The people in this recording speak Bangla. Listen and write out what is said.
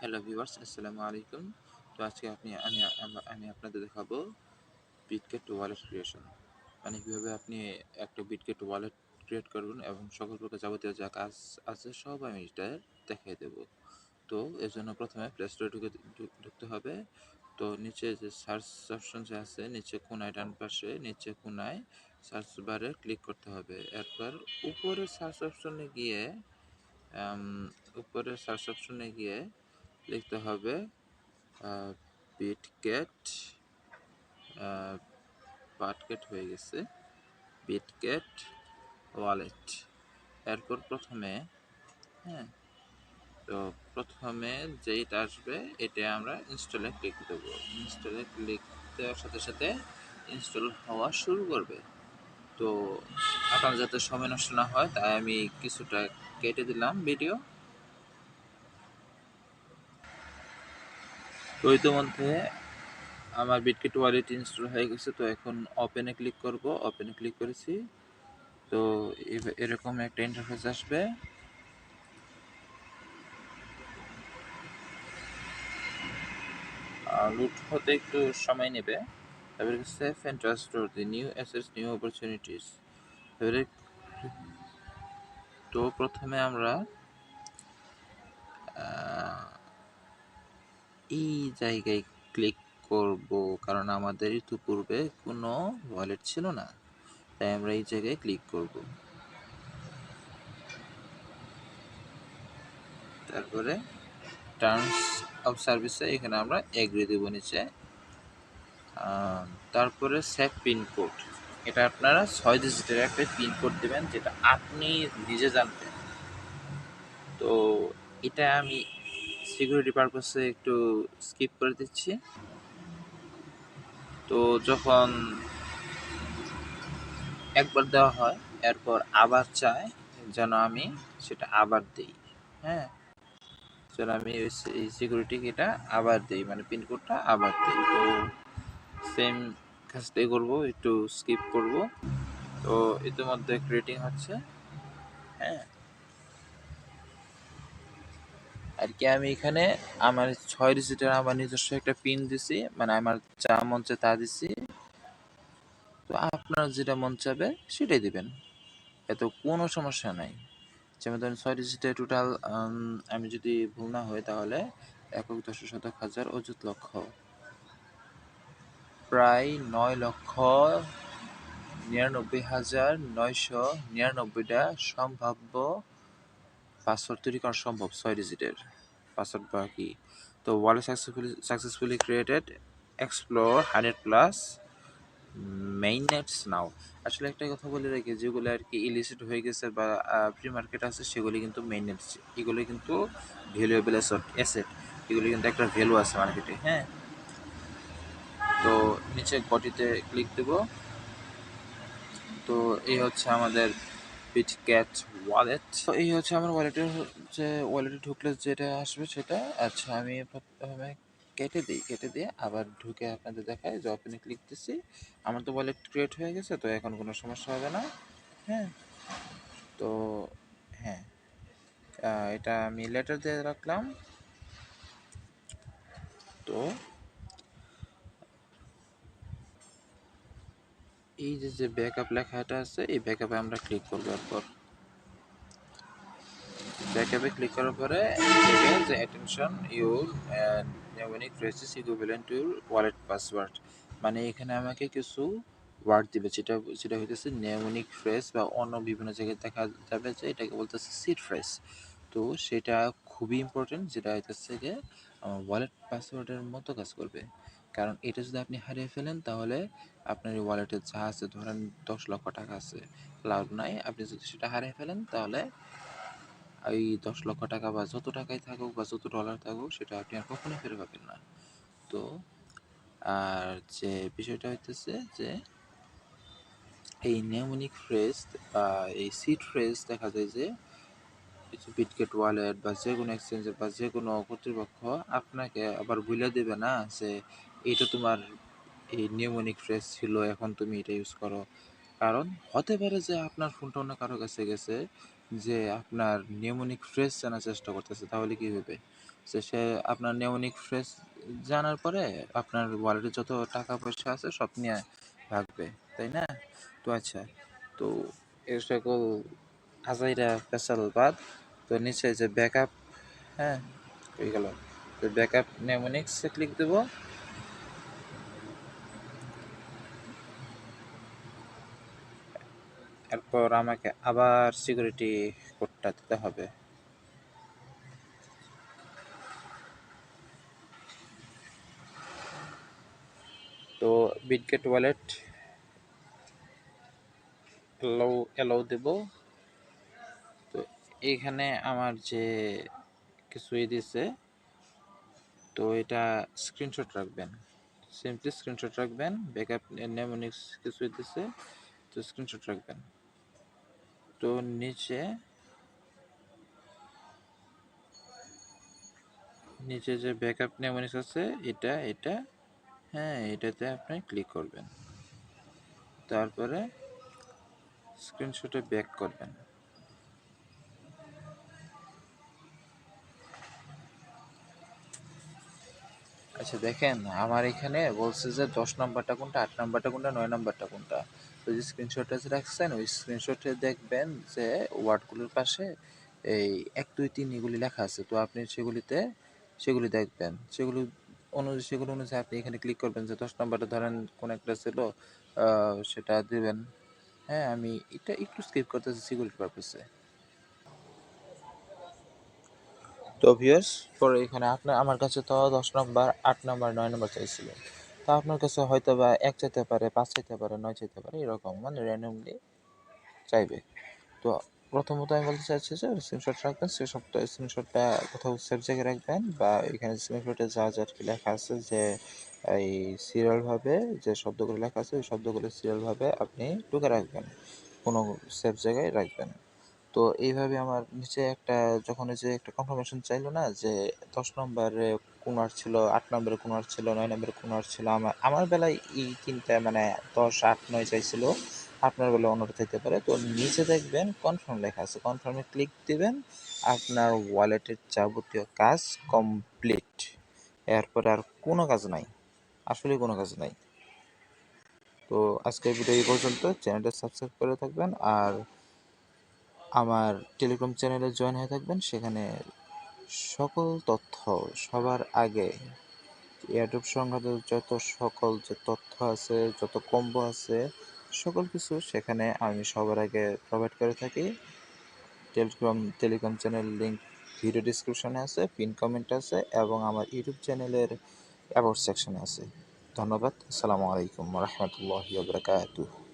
হ্যালো ভিউয়ার্স, আসসালামু আলাইকুম। তো আজকে আমি আপনাদের দেখাবো বিটগেট ওয়ালেট ক্রিয়েশন, মানে কীভাবে আপনি একটা বিটগেট ওয়ালেট ক্রিয়েট করবেন এবং সকল প্রকার যাবতীয় যা কাজ আছে সব আমি এটা দেখিয়ে দেবো। তো এর জন্য প্রথমে প্লে স্টোরে ঢুকতে হবে। তো নিচে যে সার্চ অপশন যে আছে নিচে কোনায় ডান পাশে নিচে কোনায় সার্চ বারে ক্লিক করতে হবে। এরপর উপরে সার্চ অপশনে গিয়ে লিখতে হবে বিটগেট পাটগেট হয়ে গেছে বিটগেট ওয়ালেট। এরপর প্রথমে যেইটা আসবে এটা আমরা ইনস্টলে ক্লিক দেবো। ইনস্টলে ক্লিক দেওয়ার সাথে সাথে ইনস্টল হওয়া শুরু করবে। তো আপনার যাতে সময় নষ্ট না হয় তাই আমি কিছুটা কেটে দিলাম ভিডিও। তো ইতিমধ্যে আমার বিটগেট ওয়ালেট ইনস্টল হয়ে গেছে। তো এখন ওপেনে ক্লিক করব। ওপেনে ক্লিক করেছি। তো এরকম একটা ইন্টারফেস আসবে। লুট হতে একটু সময় নেবে। তারপরে save and transfer the new assets new opportunities. তো প্রথমে আমরা এই জায়গায় ক্লিক করব, কারণ আমাদের ইতিপূর্বে কোনো ওয়ালেট ছিল না, তাই আমরা এই জায়গায় ক্লিক করব। তারপরে টার্মস অফ সার্ভিসে এখানে আমরা এগ্রি দেব নিচে। তারপরে সেভ পিনকোড, এটা আপনারা 6 ডিজিটের একটা পিনকোড দেবেন যেটা আপনি নিজে জানবেন। তো এটা আমি সিকিউরিটি পারপাসে একটু স্কিপ করে দিচ্ছি। তো যখন একবার দেওয়া হয় এরপর আবার চায় যেন আমি সেটা আবার দিই। যেন আমি এই সিকিউরিটি এটা আবার দিই, মানে পিনকোডটা আবার দিই। তো সেম কাজটাই করবো, একটু স্কিপ করব। তো ইতিমধ্যে ক্রিয়েটিং হচ্ছে। আর কি আমি এখানে আমার 6 ডিজিটের আমার নিজস্ব একটা পিন দিছি, মানে আমার যা মন চায় তা দিছি। তো আপনার যেটা মন চাবে সেটাই দিবেন, এত কোনো সমস্যা নাই। যেমন ধরেন 6 ডিজিটের টোটাল, আমি যদি ভুল না হয় তাহলে একক দশক শতক হাজার অযুত লক্ষ, প্রায় 9,99,999টা সম্ভাব্য পাসওয়ার্ড তৈরি করা সম্ভব 6 ডিজিটের পাসওয়ার্ড বা কি। তো ওয়ালেট সাকসেসফুলি ক্রিয়েটেড, এক্সপ্লোর 100+ মেইননেটস নাও। আসলে একটা কথা বলে রাখি, যেগুলো আর কি ইলিসিট হয়ে গেছে বা প্রি মার্কেট আছে সেগুলি কিন্তু মেইননেটস, এগুলি কিন্তু ভ্যালুয়েবল অ্যাসেট, এগুলি কিন্তু একটা ভ্যালু আছে মার্কেটে। তো নিচে গটিতে ক্লিক দেব। তো এই হচ্ছে আমাদের বিটগেট ওয়ালেট। তো এই হচ্ছে আমার ওয়ালেটে ঢুকলে যেটা আসবে সেটা। আচ্ছা, আমি প্রথমে কেটে দিয়ে আবার ঢুকে আপনাদের দেখাই যে ওপেনে ক্লিক দিচ্ছি। আমার তো ওয়ালেট ক্রিয়েট হয়ে গেছে, তো এখন কোনো সমস্যা হবে না। তো এটা আমি লেটার দিয়ে রাখলাম। তো এই যে ব্যাকআপ লেখাটা আছে, এই ব্যাকআপে আমরা ক্লিক করবো। এরপর ব্যাকআপে ক্লিক করার পরে দেবে যে attention your mnemonic phrase is equivalent to your wallet password, মানে এখানে আমাকে কিছু ওয়ার্ড দিবে, যেটা হইতেছে নিউমনিক ফ্রেজ, বা অন্য বিভিন্ন জায়গায় দেখা যাবে যে এটাকে বলতেছে সিড ফ্রেজ। তো সেটা খুবই ইম্পর্টেন্ট, যেটা হইতেছে গিয়ে আমার ওয়ালেট পাসওয়ার্ডের মতো কাজ করবে। কারণ এটা যদি আপনি হারিয়ে ফেলেন তাহলে আপনার এই ওয়ালেটে যা আছে, ধরেন 10 লক্ষ টাকা আছে, ক্লাউড নাই, আপনি যদি সেটা হারিয়ে ফেলেন তাহলে এই 10 লক্ষ টাকা বা যত টাকাই থাকুক বা যত ডলার থাকুক সেটা আপনি আর কখনোই ফেরত পাবেন না। তো আর যে বিষয়টা হইতেছে যে এই নিউমনিক ফ্রেজ বা এই সিড ফ্রেজ দেখা যায় যে বিটগেট ওয়ালেট বা যে কোনো এক্সচেঞ্জের বা যে কোনো কর্তৃপক্ষ আপনাকে আবার ভুলে দেবে না যে এটা তোমার এই নিউমনিক ফ্রেজ ছিল, এখন তুমি এটা ইউজ করো। কারণ হতে পারে যে আপনার ফোনটা অন্য কারো কাছে গেছে, যে আপনার নিউমোনিক ফ্রেজ জানার চেষ্টা করতেছে, তাহলে কি হবে? সে আপনার নিউমোনিক ফ্রেজ জানার পরে আপনার ওয়ালেটে যত টাকা পয়সা আছে সব নিয়ে ভাগবে, তাই না? তো আচ্ছা, তো এর সকল আজাইরা পেশাল বাদ, তো নিচে যে ব্যাকআপ, হ্যাঁ হয়ে গেল, তো ব্যাকআপ নেমোনিক্সে ক্লিক দেব। এরপর আমাকে আবার সিকিউরিটি কোডটা দিতে হবে। তো বিটগেট ওয়ালেট অ্যালাউ দেব। তো এইখানে আমার যে কিছুই দিছে, তো এটা স্ক্রিনশট রাখবেন, সিম্পলি স্ক্রিনশট রাখবেন। ব্যাকআপ নেমোনিক্স কিছুই দিছে, তো স্ক্রিনশট রাখবেন। তো নিচে নিচে যে ব্যাকআপ নেমোনিক্স আছে, এটা হ্যাঁ, এটাতে আপনি ক্লিক করবেন, তারপরে স্ক্রিনশটে ব্যাক করবেন। আচ্ছা দেখেন, আমার এখানে বলছে যে 10 নাম্বারটা কোনটা, 8 নাম্বারটা কোনটা, 9 নাম্বারটা কোনটা। তো যে স্ক্রিনশটটা যে রাখছেন, ওই স্ক্রিনশটে দেখবেন যে ওয়ার্ডগুলোর পাশে এই 1 2 3 এগুলি লেখা আছে। তো আপনি সেগুলি দেখবেন, সেগুলো অনুযায়ী আপনি এখানে ক্লিক করবেন। যে 10 নাম্বারটা ধরেন কোন একটা ছিল, সেটা দিবেন। হ্যাঁ, আমি এটা একটু স্কিপ করতেছি সিকিউরিটি পারপাসে। তো ভিউয়ার্স, পরে এখানে আপনার আমার কাছে তো 10 নম্বর, 8 নম্বর, 9 নম্বর চাইছিল। তো আপনার কাছে হয়তো বা 1 চাইতে পারে, 5 চাইতে পারে, 9 চাইতে পারে, এরকম মানে র্যান্ডমলি চাইবে। তো প্রথমত আমি বলতে চাচ্ছি যে স্ক্রিনশট রাখবেন, স্ক্রিনশটটা কোথাও সেফ জায়গায় রাখবেন, বা এখানে স্ক্রিনশটে যা যা আর কি লেখা আছে যে এই সিরিয়ালভাবে যে শব্দগুলো লেখা আছে, ওই শব্দগুলো সিরিয়ালভাবে আপনি টুকে রাখবেন, কোনো সেফ জায়গায় রাখবেন। তো এইভাবে আমার নিচে একটা, যখন ওই যে একটা কনফার্মেশন চাইলো না যে 10 নম্বরে কুনার ছিল, 8 নম্বরে কুনার ছিল, 9 নম্বরে কুনার ছিল, আমার বেলায় এই তিনটা মানে 10 8 9 চাইছিল, আপনার বেলায় অন্যটা চাইতে পারে। তো নিচে দেখবেন কনফার্ম লেখা আছে, কনফার্মে ক্লিক দিবেন, আপনার ওয়ালেটের যাবতীয় কাজ কমপ্লিট। এরপর আর কোনো কাজ নাই, আসলে কোনো কাজ নাই। তো আজকের ভিডিও এই পর্যন্ত। চ্যানেলটা সাবস্ক্রাইব করে থাকবেন, আর আমার টেলিগ্রাম চ্যানেলে জয়েন হয়ে থাকবেন। সেখানে সকল তথ্য সবার আগে, এয়ারড্রপ সংক্রান্ত যত সকল যে তথ্য আছে, যত কম্বো আছে, সকল কিছু সেখানে আমি সবার আগে প্রোভাইড করে থাকি। টেলিগ্রাম চ্যানেল লিঙ্ক ভিডিও ডিসক্রিপশনে আছে, পিন কমেন্ট আছে, এবং আমার ইউটিউব চ্যানেলের অ্যাবাউট সেকশনে আছে। ধন্যবাদ। আসসালামু আলাইকুম ওয়া রাহমাতুল্লাহি ওয়া বারাকাতুহু।